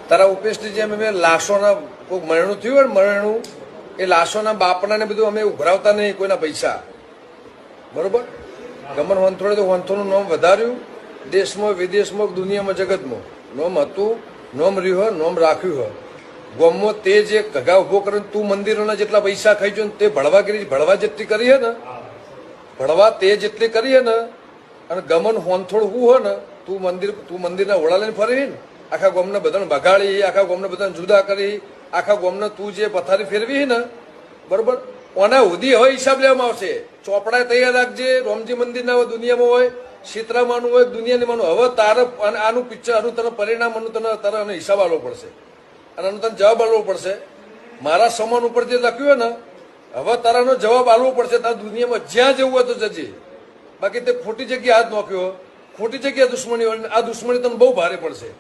તારા ઉપેશની જેમ અમે લાશોના કોઈ મરણું થયું હોય ને મરણું એ લાશોના બાપના ને બધું અમે ઉઘરાવતા નહીં કોઈના પૈસા, બરોબર? ગમન વંથોડે તો વંથોનું નામ વધાર્યું દેશમાં વિદેશમાં દુનિયામાં જગતમાં નોમ હતું, નોમ રહ્યું હોય, નોમ રાખ્યું હોય. ગોમમાં તે જે ઘગા ઉભો કરીને તું મંદિરોના જેટલા પૈસા ખાઈ છો ને તે ભળવા જેટલી કરી હે ને, ભળવા તે જેટલી કરી હે ને, અને ગમન હોનથોડ હું હોય ને તું મંદિરના ઓળા લઈને ફરી ને આખા ગોમને બધાને બગાડી, આખા ગોમને બધાને જુદા કરી, આખા ગોમને તું જે પથારી ફેરવી ને, બરોબર? ઓના સુધી હવે હિસાબ લેવામાં આવશે. ચોપડા તૈયાર રાખજે. રોમજી મંદિરના હોય, દુનિયામાં હોય, સીતરામાનું હોય, દુનિયાની માનું. હવે તારે આનું પિક્ચર, આનું તને પરિણામ, આનું તને તારે આનો હિસાબ આપવો પડશે અને આનો તને જવાબ આપવો પડશે. મારા સમાન ઉપર જે લખ્યું હોય ને હવે તારાનો જવાબ આપવો પડશે. તારે દુનિયામાં જ્યાં જવું હોય તો જજે. બાકી તે ખોટી જગ્યાએ હાથ નોખ્યો, ખોટી જગ્યાએ દુશ્મની હોય, આ દુશ્મની તને બહુ ભારે પડશે.